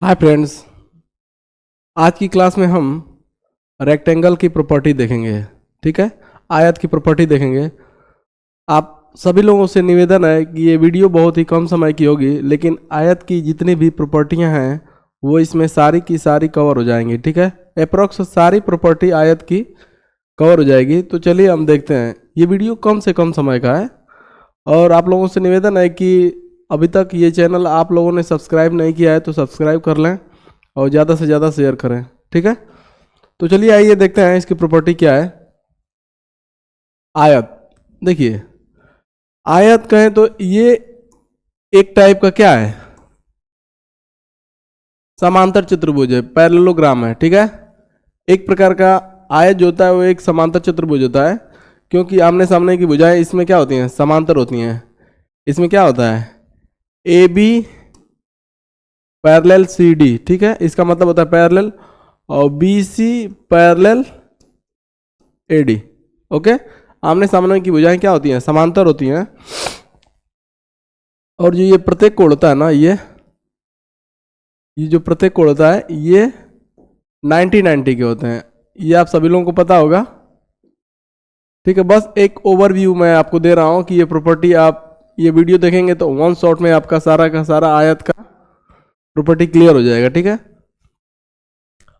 Hi friends, आज की class में हम रेक्टेंगल की प्रॉपर्टी देखेंगे। ठीक है, आयत की प्रॉपर्टी देखेंगे। आप सभी लोगों से निवेदन है कि ये वीडियो बहुत ही कम समय की होगी, लेकिन आयत की जितनी भी प्रॉपर्टियां हैं वो इसमें सारी की सारी कवर हो जाएंगी। ठीक है, अप्रोक्स सारी प्रॉपर्टी आयत की कवर हो जाएगी। तो चलिए हम देखते हैं। ये वीडियो कम से कम समय का है और आप लोगों से निवेदन है कि अभी तक ये चैनल आप लोगों ने सब्सक्राइब नहीं किया है तो सब्सक्राइब कर लें और ज़्यादा से ज़्यादा शेयर करें। ठीक है, तो चलिए आइए देखते हैं इसकी प्रॉपर्टी क्या है। आयत, देखिए आयत कहें तो ये एक टाइप का क्या है, समांतर चतुर्भुज है, पैरेललोग्राम है। ठीक है, एक प्रकार का आयत जो होता है वो एक समांतर चतुर्भुज होता है, क्योंकि आमने सामने की भुजाएं इसमें क्या होती हैं, समांतर होती हैं। इसमें क्या होता है, A B parallel C D. ठीक है, इसका मतलब होता है पैरेलल, और B C parallel A D. Okay, आमने सामने की भुजाएं क्या होती हैं, समांतर होती हैं। और जो ये प्रत्येक कोण होता है ना, ये जो प्रत्येक कोण होता है ये 90-90 के होते हैं। ये आप सभी लोगों को पता होगा। ठीक है, बस एक ओवरव्यू मैं आपको दे रहा हूं कि ये प्रॉपर्टी आप ये वीडियो देखेंगे तो वन शॉट में आपका सारा का सारा आयत का प्रॉपर्टी क्लियर हो जाएगा। ठीक है,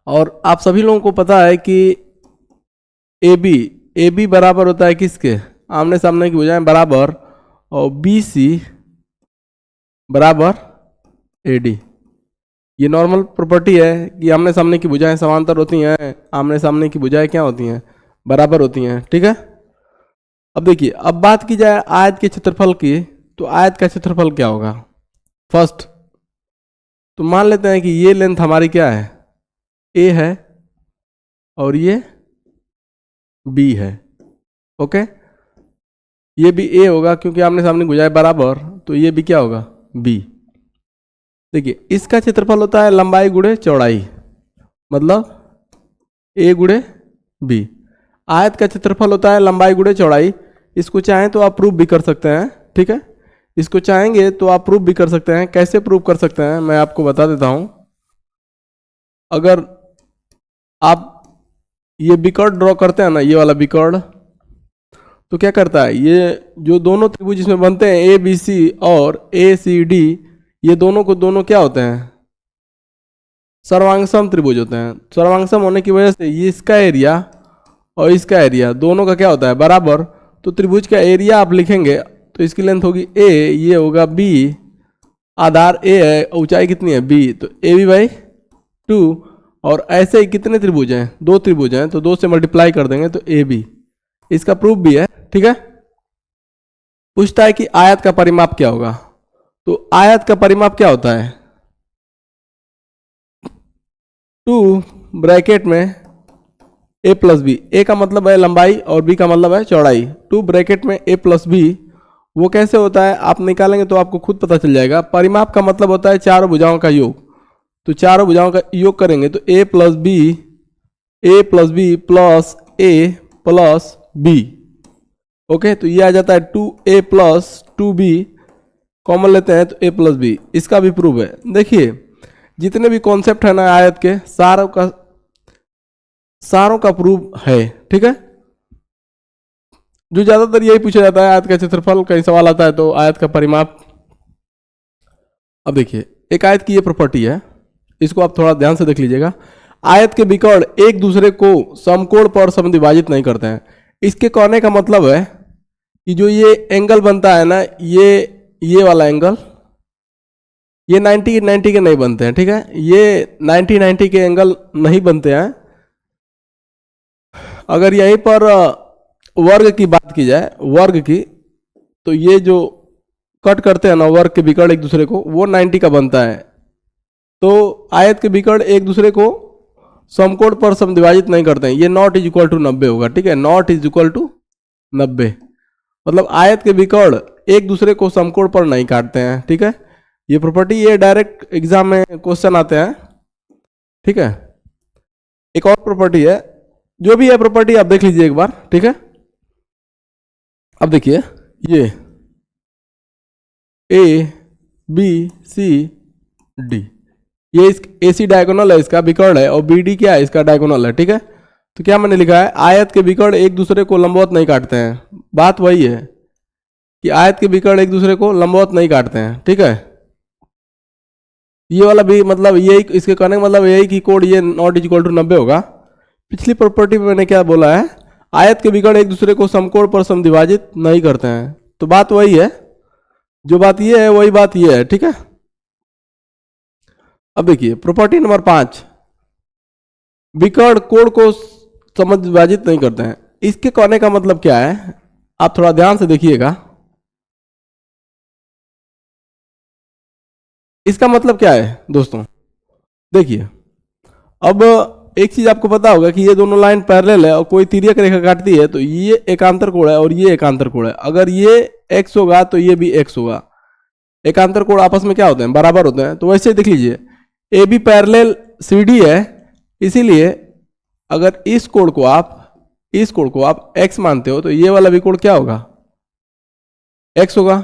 और आप सभी लोगों को पता है कि ए बी बराबर होता है किसके, आमने सामने की भुजाएं बराबर, और बी सी बराबर ए डी। ये नॉर्मल प्रॉपर्टी है कि आमने सामने की भुजाएं समांतर होती हैं, आमने सामने की भुजाएं क्या होती हैं, बराबर होती हैं। ठीक है, अब देखिए, अब बात की जाए आयत के क्षेत्रफल की, तो आयत का क्षेत्रफल क्या होगा। फर्स्ट तो मान लेते हैं कि ये लेंथ हमारी क्या है, ए है, और ये बी है। ओके, ये भी ए होगा क्योंकि आमने सामने भुजाएं बराबर, तो ये भी क्या होगा, बी। देखिए, इसका क्षेत्रफल होता है लंबाई गुणे चौड़ाई, मतलब ए गुणे बी। आयत का क्षेत्रफल होता है लंबाई गुणे चौड़ाई। इसको चाहें तो आप प्रूव भी कर सकते हैं। ठीक है, इसको चाहेंगे तो आप प्रूव भी कर सकते हैं। कैसे प्रूव कर सकते हैं मैं आपको बता देता हूं। अगर आप ये बिकर्ड ड्रॉ करते हैं ना, ये वाला बिकर्ड, तो क्या करता है, ये जो दोनों त्रिभुज इसमें बनते हैं ए बी सी और ए सी डी, ये दोनों को दोनों क्या होते हैं, सर्वांगसम त्रिभुज होते हैं। सर्वांगसम होने की वजह से ये इसका एरिया और इसका एरिया दोनों का क्या होता है, बराबर। तो त्रिभुज का एरिया आप लिखेंगे तो इसकी लेंथ होगी ए, ये होगा बी, आधार ए है, ऊंचाई कितनी है बी, तो ए बी बाई 2। और ऐसे ही कितने त्रिभुज हैं, दो त्रिभुज हैं, तो दो से मल्टीप्लाई कर देंगे तो ए बी। इसका प्रूफ भी है। ठीक है, पूछता है कि आयत का परिमाप क्या होगा। तो आयत का परिमाप क्या होता है, 2 ब्रैकेट में ए प्लस बी। ए का मतलब है लंबाई और बी का मतलब है चौड़ाई। 2 ब्रैकेट में ए प्लस बी, वो कैसे होता है आप निकालेंगे तो आपको खुद पता चल जाएगा। परिमाप का मतलब होता है चारों भुजाओं का योग। तो चारों भुजाओं का योग करेंगे तो ए प्लस बी प्लस ए प्लस बी। ओके, तो ये आ जाता है 2a प्लस 2b, कॉमन लेते हैं तो a प्लस बी। इसका भी प्रूफ है। देखिए, जितने भी कॉन्सेप्ट है ना आयत के, सारों का प्रूफ है। ठीक है, जो ज्यादातर यही पूछा जाता है, आयत का क्षेत्रफल, कहीं सवाल आता है तो आयत का परिमाप। अब देखिए, एक आयत की ये प्रॉपर्टी है, इसको आप थोड़ा ध्यान से देख लीजिएगा। आयत के विकर्ण एक दूसरे को समकोण पर समद्विभाजित नहीं करते हैं। इसके कहने का मतलब है कि जो ये एंगल बनता है ना, ये वाला एंगल, ये 90-90 के नहीं बनते हैं। ठीक है, ये 90-90 के एंगल नहीं बनते हैं। अगर यहीं पर वर्ग की बात की जाए, वर्ग की, तो ये जो कट करते हैं ना वर्ग के विकर्ण एक दूसरे को, वो 90 का बनता है। तो आयत के विकर्ण एक दूसरे को समकोण पर समद्विभाजित नहीं करते हैं। ये नॉट इज इक्वल टू 90 होगा। ठीक है, नॉट इज इक्वल टू 90, मतलब आयत के विकर्ण एक दूसरे को समकोण पर नहीं काटते हैं। ठीक है, ये प्रॉपर्टी ये डायरेक्ट एग्जाम में क्वेश्चन आते हैं। ठीक है, एक और प्रॉपर्टी है, जो भी है प्रॉपर्टी आप देख लीजिए एक बार। ठीक है, अब देखिए, ये ए बी सी डी, ये इस AC डायगोनल है, इसका विकर्ण है, और BD क्या है, इसका डायगोनल है, ठीक है। तो क्या मैंने लिखा है, आयत के विकर्ण एक दूसरे को लंबवत नहीं काटते हैं। बात वही है कि आयत के विकर्ण एक दूसरे को लंबवत नहीं काटते हैं, ठीक है। ये वाला भी मतलब यही, इसके कहने का मतलब यही कि कोड ये नॉट इज इक्वल टू 90 होगा। पिछली प्रॉपर्टी में मैंने क्या बोला है, आयत के विकर्ण एक दूसरे को समकोण पर समद्विभाजित नहीं करते हैं। तो बात वही है, जो बात ये है वही बात ये है, ठीक है। अब देखिए प्रॉपर्टी नंबर 5, विकर्ण कोण को समद्विभाजित नहीं करते हैं। इसके कहने का मतलब क्या है, आप थोड़ा ध्यान से देखिएगा। इसका मतलब क्या है दोस्तों, देखिए अब एक चीज आपको पता होगा कि ये दोनों लाइन पैरेलल है और कोई तिर्यक रेखा काटती है, तो ये एकांतर कोण है और ये एकांतर कोण है। अगर ये x होगा तो ये भी x होगा। एकांतर कोण आपस में क्या होते हैं, बराबर होते हैं। तो वैसे ही देख लीजिए, ए बी पैरेलल CD है, इसीलिए अगर इस कोण को आप x मानते हो तो ये वाला भी कोण क्या होगा, x होगा,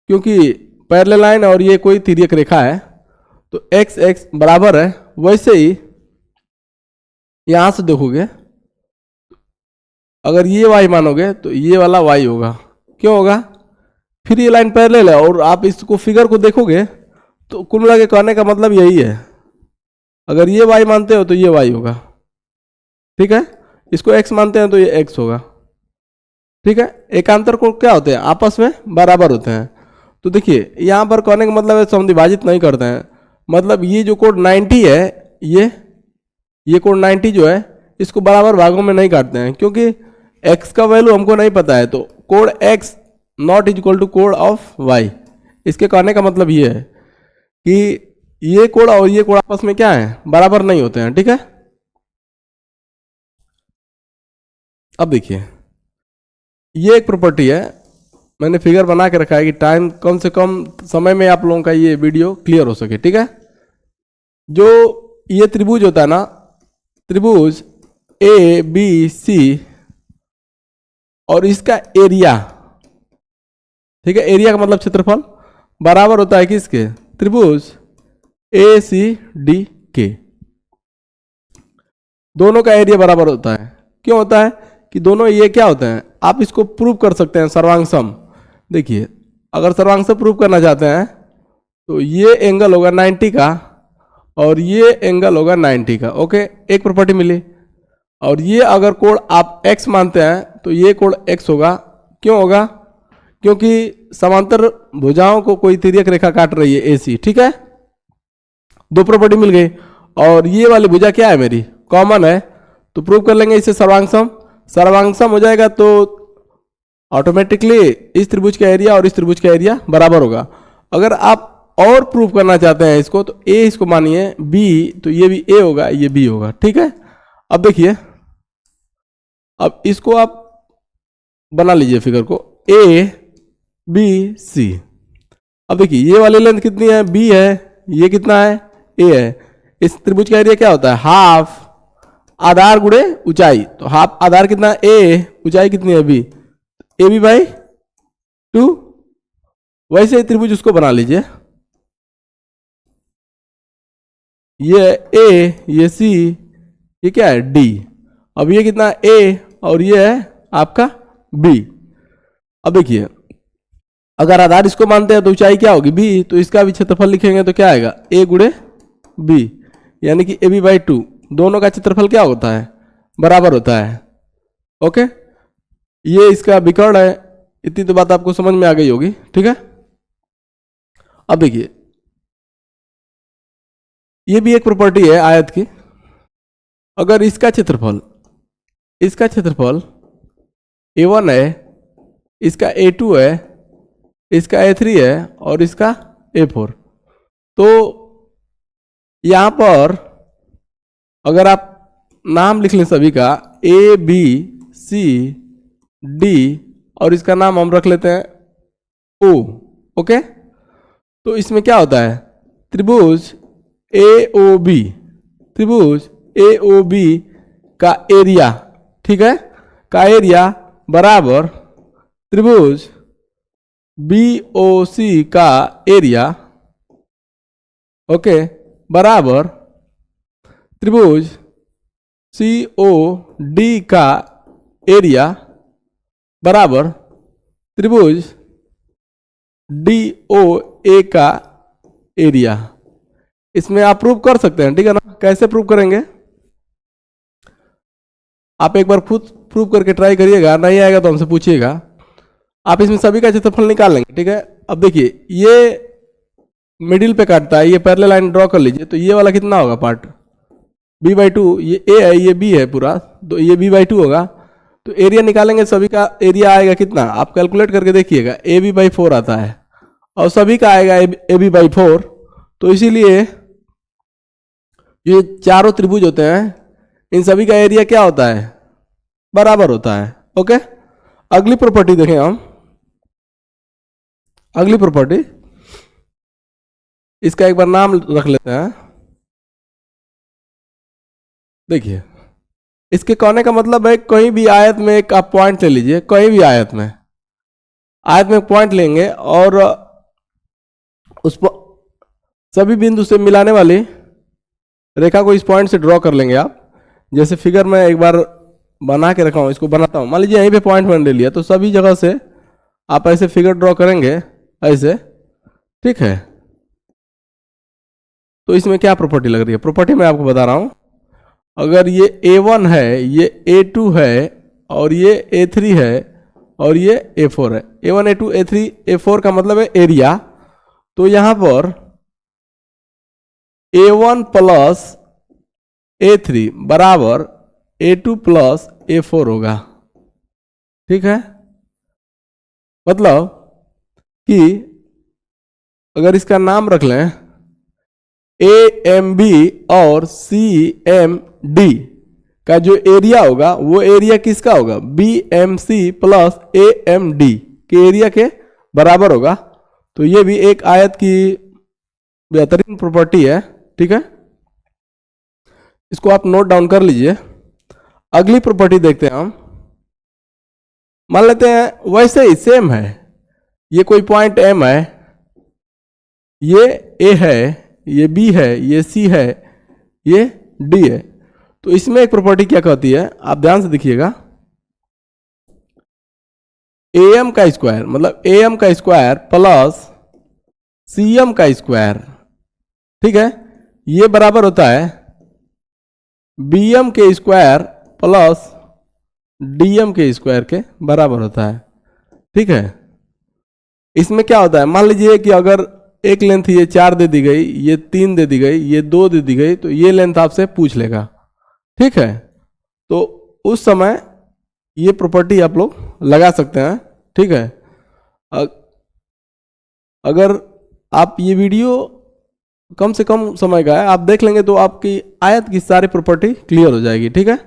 क्योंकि पैरेलल लाइन और ये कोई तिर्यक रेखा है, तो x x बराबर है। वैसे ही यहां से देखोगे, अगर ये y मानोगे तो ये वाला y होगा। क्यों होगा, फिर ये लाइन पैरेलल है और आप इसको फिगर को देखोगे तो कुल मिला के कहने का मतलब यही है, अगर ये y मानते हो तो ये y होगा, ठीक है। इसको x मानते हैं तो ये x होगा, ठीक है। एकांतर कोण क्या होते हैं, आपस में बराबर होते हैं। तो देखिए यहां पर कहने का मतलब है समद्विभाजित नहीं करते हैं, मतलब ये जो कोण 90 है, ये कोण 90 जो है, इसको बराबर भागों में नहीं काटते हैं, क्योंकि x का वैल्यू हमको नहीं पता है। तो कोण x naught is equal to कोण ऑफ y। इसके कहने का मतलब ये है कि ये कोण और ये कोण आपस में क्या है, बराबर नहीं होते हैं, ठीक है। अब देखिए ये एक प्रॉपर्टी है, मैंने फिगर बना के रखा है कि टाइम कम से कम समय में आप लोगों का ये वीडियो क्लियर हो सके, ठीक है। जो ये त्रिभुज होता है ना, त्रिभुज ABC और इसका एरिया, ठीक है, एरिया का मतलब क्षेत्रफल बराबर होता है किसके, त्रिभुज ACD के। दोनों का एरिया बराबर होता है। क्यों होता है कि दोनों ये क्या होते हैं, आप इसको प्रूव कर सकते हैं सर्वांग सम। देखिए अगर सर्वांग सम प्रूव करना चाहते हैं तो ये एंगल होगा 90 का और ये एंगल होगा 90 का, ओके, एक प्रॉपर्टी मिली। और ये अगर कोण आप x मानते हैं तो ये कोण x होगा। क्यों होगा, क्योंकि समांतर भुजाओं को कोई तिर्यक रेखा काट रही है AC, ठीक है। दो प्रॉपर्टी मिल गई, और ये वाली भुजा क्या है मेरी, कॉमन है, तो प्रूव कर लेंगे इसे सर्वांग सम। सर्वांग सम हो जाएगा तो ऑटोमेटिकली इस त्रिभुज का एरिया और इस त्रिभुज का एरिया बराबर होगा। अगर आप और प्रूव करना चाहते हैं इसको, तो A इसको मानिए B, तो ये भी A होगा, ये B होगा, ठीक है। अब देखिए, अब इसको आप बना लीजिए फिगर को, A B C। अब देखिए ये वाली लेंथ कितनी है, B है, ये कितना है, A है। इस त्रिभुज का एरिया क्या होता है, हाफ आधार गुणे ऊंचाई। तो हाफ आधार कितना है A, ऊंचाई कितनी है B, AB बाई 2। वैसे ही त्रिभुज उसको बना लीजिए, ये A, ये C, ये क्या है D। अब ये कितना है A और ये है आपका B। अब देखिए अगर आधार इसको मानते हैं तो ऊंचाई क्या होगी B, तो इसका भी क्षेत्रफल लिखेंगे तो क्या आएगा A गुणे B, यानी कि AB बाई 2। दोनों का क्षेत्रफल क्या होता है, बराबर होता है, ओके। ये इसका विकर्ण है। इतनी तो बात आपको समझ में आ गई होगी, ठीक है। अब देखिए ये भी एक प्रॉपर्टी है आयत की। अगर इसका क्षेत्रफल A1 है, इसका A2 है, इसका A3 है और इसका A4, तो यहां पर अगर आप नाम लिख लें सभी का A B C D और इसका नाम हम रख लेते हैं O, ओके। तो इसमें क्या होता है, त्रिभुज AOB का एरिया, ठीक है, का एरिया बराबर त्रिभुज BOC का एरिया, ओके, बराबर त्रिभुज COD का एरिया बराबर त्रिभुज DOA का एरिया। इसमें आप प्रूव कर सकते हैं, ठीक है ना। कैसे प्रूव करेंगे, आप एक बार खुद प्रूव करके ट्राई करिएगा, नहीं आएगा तो हमसे पूछिएगा। आप इसमें सभी का क्षेत्रफल निकाल लेंगे, ठीक है। अब देखिए ये मिडिल पे काटता है, ये पैरेलल लाइन ड्रॉ कर लीजिए, तो ये वाला कितना होगा पार्ट b/2, ये a है ये b है पूरा, तो ये b/2 होगा। तो एरिया निकालेंगे, सभी का एरिया आएगा कितना, आप कैलकुलेट करके देखिएगा, AB/4 आता है और सभी का आएगा AB/4। तो इसीलिए ये चारों त्रिभुज होते हैं, इन सभी का एरिया क्या होता है, बराबर होता है। ओके, अगली प्रॉपर्टी देखें हम। अगली प्रॉपर्टी, इसका एक बार नाम रख लेते हैं। देखिए इसके कहने का मतलब है, कहीं भी आयत में एक आप पॉइंट ले लीजिए, कहीं भी आयत में एक पॉइंट लेंगे और उस सभी बिंदु से मिलाने वाली रेखा को इस पॉइंट से ड्रॉ कर लेंगे आप। जैसे फिगर में एक बार बना के रखा हूं, इसको बनाता हूं। मान लीजिए यहीं पे पॉइंट मैंने ले लिया, तो सभी जगह से आप ऐसे फिगर ड्रॉ करेंगे ऐसे, ठीक है। तो इसमें क्या प्रॉपर्टी लग रही है, प्रॉपर्टी मैं आपको बता रहा हूं। अगर ये A1 है, ये A2 है और ये A3 है और ये A4 है, A1 A2 A3 A4 का मतलब है एरिया। तो यहां पर A1 प्लस A3 बराबर A2 प्लस A4 होगा, ठीक है। मतलब कि अगर इसका नाम रख लें AMB और CMD का जो एरिया होगा वो एरिया किसका होगा, BMC प्लस AMD के एरिया के बराबर होगा। तो ये भी एक आयत की बेहतरीन प्रॉपर्टी है, ठीक है। इसको आप नोट डाउन कर लीजिए। अगली प्रॉपर्टी देखते हैं हम। मान लेते हैं वैसे ही सेम है, ये कोई पॉइंट M है, ये A है, ये B है, ये C है, ये D है। तो इसमें एक प्रॉपर्टी क्या कहती है, आप ध्यान से देखिएगा। AM का स्क्वायर मतलब AM का स्क्वायर प्लस CM का स्क्वायर, ठीक है, ये बराबर होता है BM के स्क्वायर प्लस DM के स्क्वायर के बराबर होता है, ठीक है। इसमें क्या होता है, मान लीजिए कि अगर एक लेंथ ये 4 दे दी गई, ये 3 दे दी गई, ये 2 दे दी गई, तो ये लेंथ आपसे पूछ लेगा, ठीक है। तो उस समय ये प्रॉपर्टी आप लोग लगा सकते हैं, ठीक है। अगर आप ये वीडियो कम से कम समय का है, आप देख लेंगे तो आपकी आयत की सारी प्रॉपर्टी क्लियर हो जाएगी, ठीक है।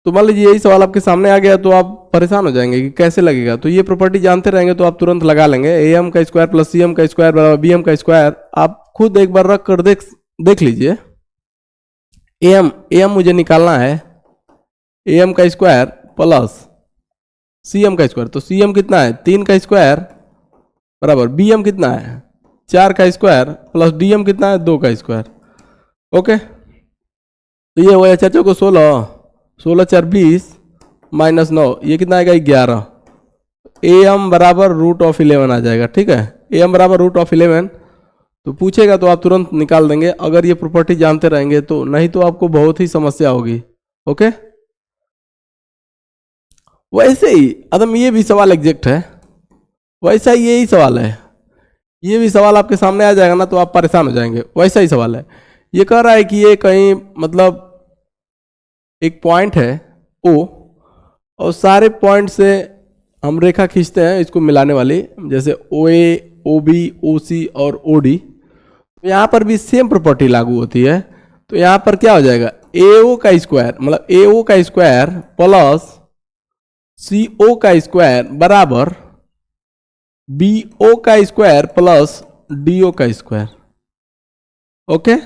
तो मान लीजिए यही सवाल आपके सामने आ गया तो आप परेशान हो जाएंगे कि कैसे लगेगा। तो ये प्रॉपर्टी जानते रहेंगे तो आप तुरंत लगा लेंगे। AM का स्क्वायर प्लस CM का स्क्वायर बराबर BM का स्क्वायर। आप खुद एक बार रख कर देख लीजिए। AM मुझे निकालना है, AM का स्क्वायर प्लस CM का स्क्वायर। तो CM कितना है, 3 का स्क्वायर बराबर BM कितना है, 4 का स्क्वायर प्लस DM कितना है, 2 का स्क्वायर। ओके, तो ये हो गया 4 को 16, 16 4 20 माइनस 9, ये कितना आएगा 11। AM बराबर √11 आ जाएगा, ठीक है। AM बराबर √11। तो पूछेगा तो आप तुरंत निकाल देंगे अगर ये प्रॉपर्टी जानते रहेंगे तो, नहीं तो आपको बहुत ही समस्या होगी। ओके, वैसे ही अदम ये भी सवाल एग्जैक्ट है, वैसा ही यही सवाल है, ये भी सवाल आपके सामने आ जाएगा ना तो आप परेशान हो जाएंगे। वैसा ही सवाल है, ये कह रहा है कि ये कहीं मतलब एक पॉइंट है O और सारे पॉइंट से हम रेखा खींचते हैं इसको मिलाने वाली, जैसे OA, OB, OC और OD। तो यहाँ पर भी सेम प्रॉपर्टी लागू होती है। तो यहाँ पर क्या हो जाएगा, AO का स्क्वायर मतलब AO का स्क्वायर प्लस CO का स्क्वायर बराबर BO का स्क्वायर प्लस DO का स्क्वायर। ओके,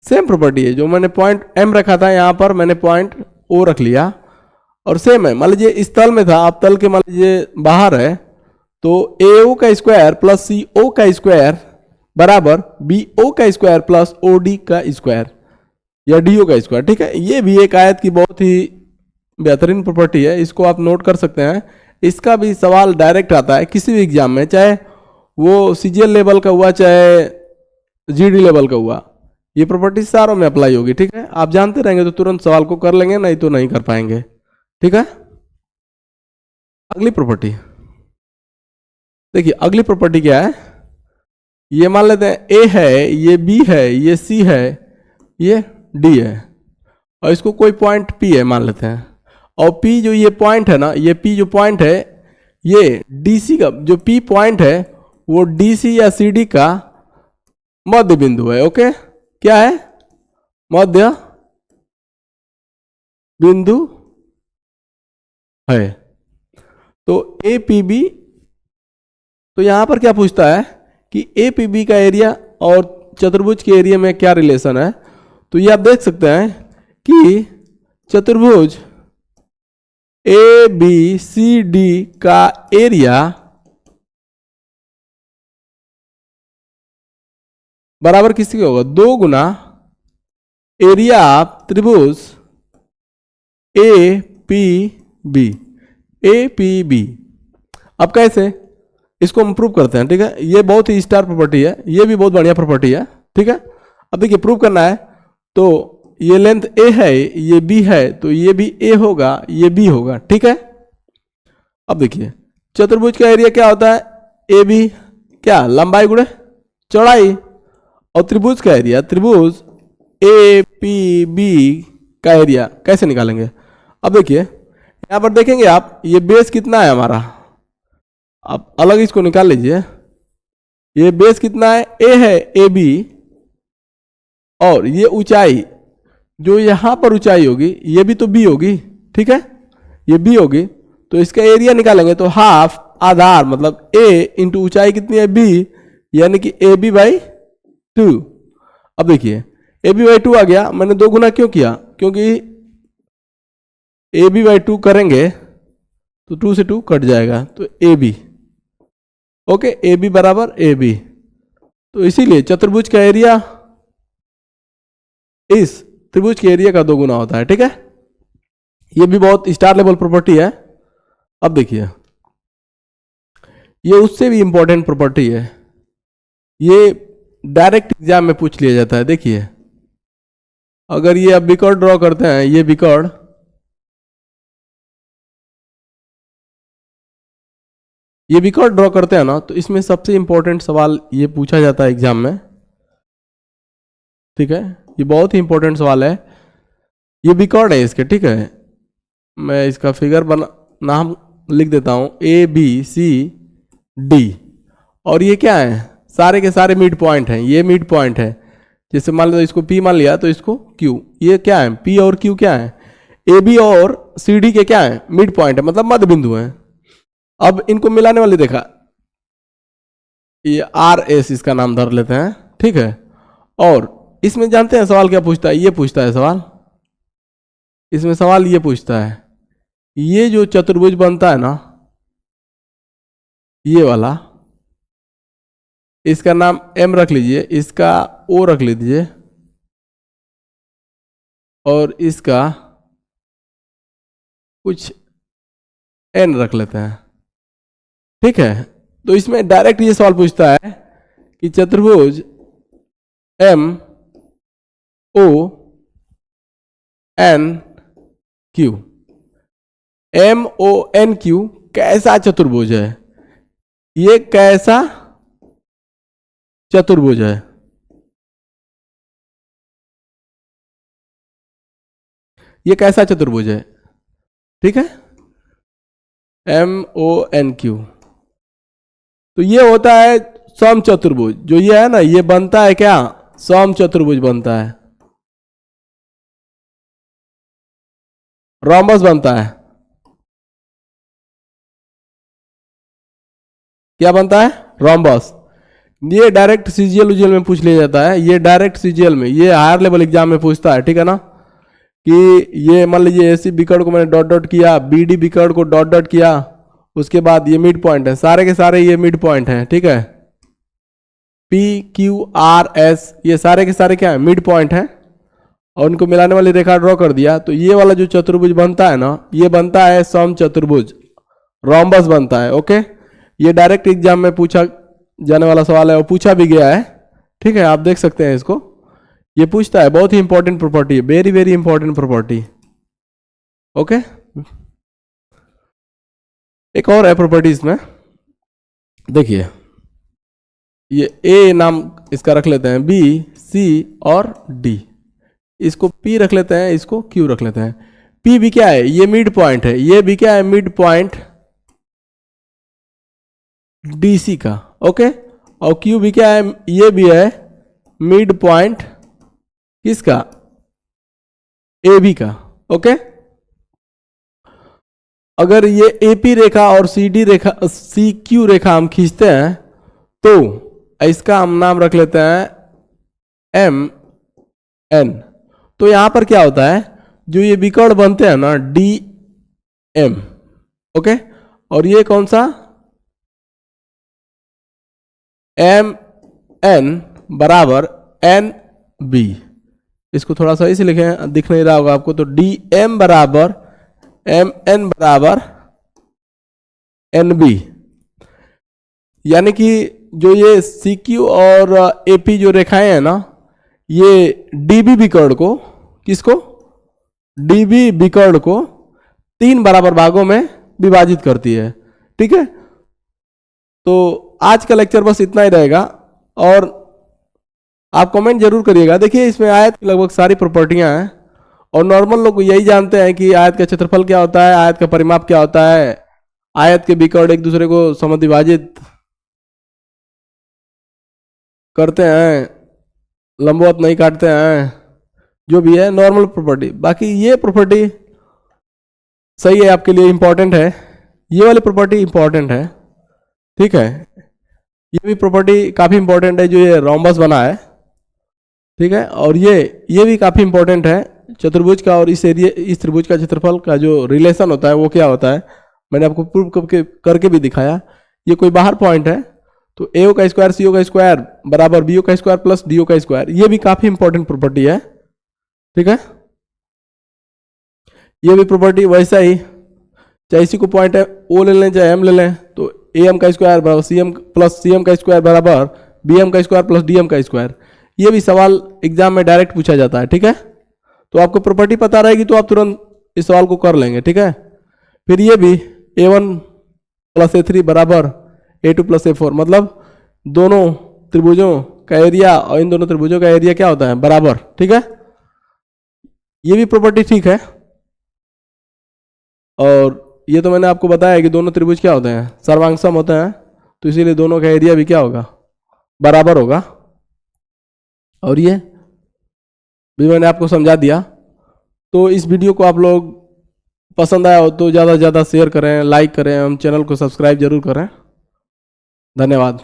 सेम प्रॉपर्टी है। जो मैंने पॉइंट M रखा था यहाँ पर मैंने पॉइंट O रख लिया और सेम है। मान लीजिए इस तल में था, आप तल के मान लीजिए बाहर है, तो AO का स्क्वायर प्लस CO का स्क्वायर बराबर बी ओ का स्क्वायर प्लस ओ डी का स्क्वायर या डी ओ का स्क्वायर। ठीक है, ये भी एक आयत की बहुत ही बेहतरीन प्रॉपर्टी है, इसको आप नोट कर सकते हैं। इसका भी सवाल डायरेक्ट आता है किसी भी एग्जाम में, चाहे वो सीजीएल लेवल का हुआ चाहे जीडी लेवल का हुआ, ये प्रॉपर्टी सारों में अप्लाई होगी। ठीक है, आप जानते रहेंगे तो तुरंत सवाल को कर लेंगे, नहीं तो नहीं कर पाएंगे। ठीक है, अगली प्रॉपर्टी देखिए, अगली प्रॉपर्टी क्या है, ये मान लेते हैं ए है, ये बी है, ये सी है, ये डी है, और इसको कोई पॉइंट पी है मान लेते हैं, और पी जो ये पॉइंट है ना, ये पी जो पॉइंट है, ये डीसी का जो पी पॉइंट है वो डीसी या सीडी का मध्य बिंदु है। ओके, क्या है, मध्य बिंदु है। तो ए पी बी, तो यहां पर क्या पूछता है कि ए पी बी का एरिया और चतुर्भुज के एरिया में क्या रिलेशन है। तो ये आप देख सकते हैं कि चतुर्भुज ए बी सी डी का एरिया बराबर किसके होगा, 2 गुना एरिया ऑफ त्रिभुज A P B. A P B अब कैसे, इसको हम प्रूव करते हैं। ठीक है, ये बहुत ही स्टार प्रॉपर्टी है, ये भी बहुत बढ़िया प्रॉपर्टी है। ठीक है, अब देखिए प्रूव करना है, तो ये लेंथ ए है, ये बी है, तो ये भी ए होगा, ये बी होगा। ठीक है, अब देखिए चतुर्भुज का एरिया क्या होता है, ए बी क्या, लंबाई गुणे चौड़ाई, और त्रिभुज का एरिया, त्रिभुज ए पी बी का एरिया कैसे निकालेंगे। अब देखिए यहां पर देखेंगे आप, ये बेस कितना है हमारा, आप अलग इसको निकाल लीजिए, ये बेस कितना है, ए है, ए बी, और ये ऊंचाई जो यहां पर ऊंचाई होगी ये भी तो बी होगी। ठीक है, ये बी होगी, तो इसका एरिया निकालेंगे तो हाफ आधार मतलब ए इंटू ऊंचाई कितनी है, बी, यानी कि ए बी बाई 2। अब देखिए ए बी बाई 2 आ गया, मैंने 2 गुना क्यों किया, क्योंकि ए बी बाई 2 करेंगे तो 2 से 2 कट जाएगा, तो A B. Okay, A B बराबर ए बी, तो इसीलिए चतुर्भुज का एरिया इस त्रिभुज के एरिया का 2 गुना होता है। ठीक है, ये भी बहुत स्टार लेवल प्रॉपर्टी है। अब देखिए ये उससे भी इंपॉर्टेंट प्रॉपर्टी है, ये डायरेक्ट एग्जाम में पूछ लिया जाता है। देखिए अगर ये अब बिकॉर्ड ड्रॉ करते हैं, ये बिकॉर्ड, ये बिकॉर्ड ड्रॉ करते हैं ना, तो इसमें सबसे इंपॉर्टेंट सवाल ये पूछा जाता है एग्जाम में। ठीक है, ये बहुत ही इंपॉर्टेंट सवाल है, ये बिकॉर्ड है इसके। ठीक है, मैं इसका फिगर बना नाम लिख देता हूं, ए बी सी डी, और ये क्या है, सारे के सारे मिड पॉइंट हैं, ये मिड पॉइंट है। जैसे मान लो इसको P मान लिया तो इसको Q, ये क्या है, P और Q क्या है, ए बी और सी डी के क्या है, मिड पॉइंट है, मतलब मध्य बिंदु है। अब इनको मिलाने वाली देखा, ये आर एस इसका नाम धर लेते हैं। ठीक है, और इसमें जानते हैं सवाल क्या पूछता है, ये पूछता है सवाल, इसमें सवाल ये पूछता है, ये जो चतुर्भुज बनता है ना, ये वाला, इसका नाम M रख लीजिए, इसका O रख लीजिए, और इसका कुछ N रख लेते हैं। ठीक है, तो इसमें डायरेक्ट ये सवाल पूछता है कि चतुर्भुज M O N Q, M O N Q कैसा चतुर्भुज है, ये कैसा चतुर्भुज है। ये कैसा चतुर्भुज है। ठीक है, MONQ, तो ये होता है सम चतुर्भुज, जो ये है ना, ये बनता है क्या, सम चतुर्भुज बनता है, रोम्बस बनता है, क्या बनता है, रोम्बस। ये डायरेक्ट सीजीएल उजीएल में पूछ लिया जाता है, ये डायरेक्ट सीजीएल में, ये हायर लेवल एग्जाम में पूछता है। ठीक है ना, कि ये मान लीजिए एसी बिकर्ड को मैंने डॉट डॉट किया, बीडी बिकर्ड को डॉट डॉट किया, उसके बाद ये मिड पॉइंट है, सारे के सारे ये मिड पॉइंट है। ठीक है, पी क्यू आर एस, ये सारे के सारे क्या है, मिड पॉइंट हैं, और उनको मिलाने वाली रेखा ड्रॉ कर दिया, तो ये वाला जो चतुर्भुज बनता है ना, ये बनता है सम चतुर्भुज, रोम्बस बनता है। ओके, ये डायरेक्ट एग्जाम में पूछा जाने वाला सवाल है और पूछा भी गया है। ठीक है, आप देख सकते हैं इसको, ये पूछता है, बहुत ही इंपॉर्टेंट प्रॉपर्टी है, very very important property. Okay, एक और है प्रॉपर्टी इसमें, देखिए, ये ए नाम इसका रख लेते हैं, बी सी और डी, इसको पी रख लेते हैं, इसको क्यू रख लेते हैं। पी भी क्या है, ये मिड पॉइंट है, ये भी क्या है, मिड पॉइंट डीसी का। ओके, और क्यू भी क्या है, ये भी है मिड पॉइंट किसका, ए बी का। ओके, अगर ये एपी रेखा और सी डी रेखा, सी क्यू रेखा हम खींचते हैं, तो इसका हम नाम रख लेते हैं एम एन। तो यहां पर क्या होता है, जो ये विकर्ण बनते हैं ना, डी एम। ओके, और ये कौन सा, एम एन बराबर एन बी। इसको थोड़ा सा इसे लिखें, दिख नहीं रहा होगा आपको, तो डी एम बराबर एम एन बराबर एन बी। यानी कि जो ये सी क्यू और ए पी जो रेखाएं हैं ना, ये डीबी विकर्ण को, किसको, डीबी विकर्ण को 3 बराबर भागों में विभाजित करती है। ठीक है, तो आज का लेक्चर बस इतना ही रहेगा, और आप कमेंट जरूर करिएगा। देखिए, इसमें आयत की लगभग सारी प्रॉपर्टियां हैं, और नॉर्मल लोग यही जानते हैं कि आयत का क्षेत्रफल क्या होता है, आयत का परिमाप क्या होता है, आयत के विकर्ण एक दूसरे को समद्विभाजित करते हैं, लंबवत नहीं काटते हैं, जो भी है नॉर्मल प्रॉपर्टी। बाकी ये प्रॉपर्टी सही है, आपके लिए इंपॉर्टेंट है, ये वाली प्रॉपर्टी इंपॉर्टेंट है। ठीक है, ये भी प्रॉपर्टी काफ़ी इंपॉर्टेंट है, जो ये रोम्बस बना है। ठीक है, और ये भी काफ़ी इंपॉर्टेंट है, चतुर्भुज का और इस एरिया, इस त्रिभुज का क्षेत्रफल का जो रिलेशन होता है वो क्या होता है, मैंने आपको प्रूव करके भी दिखाया। ये कोई बाहर पॉइंट है, तो ए का स्क्वायर सी का स्क्वायर बराबर बी का स्क्वायर प्लस डी का स्क्वायर, ये भी काफ़ी इंपॉर्टेंट प्रॉपर्टी है। ठीक है, ये भी प्रॉपर्टी वैसा ही, चाहे इसी को पॉइंट है ओ ले लें चाहे एम ले लें, तो ए एम का स्क्वायर बराबर C M plus C M का स्क्वायर बराबर बी एम का स्क्वायर प्लस डी एम का स्क्वायर, ये भी सवाल एग्जाम में डायरेक्ट पूछा जाता है। ठीक है, तो आपको प्रॉपर्टी पता रहेगी तो आप तुरंत इस सवाल को कर लेंगे। ठीक है, फिर ये भी a1 प्लस a3 बराबर a2 प्लस a4, मतलब दोनों त्रिभुजों का एरिया और इन दोनों त्रिभुजों का एरिया क्या होता है, बराबर। ठीक है, ये भी प्रॉपर्टी ठीक है, और ये तो मैंने आपको बताया कि दोनों त्रिभुज क्या होते हैं, सर्वांगसम होते हैं, तो इसीलिए दोनों का एरिया भी क्या होगा, बराबर होगा। और ये भी मैंने आपको समझा दिया। तो इस वीडियो को आप लोग पसंद आया हो तो ज़्यादा से ज़्यादा शेयर करें, लाइक करें, हम चैनल को सब्सक्राइब जरूर करें। धन्यवाद।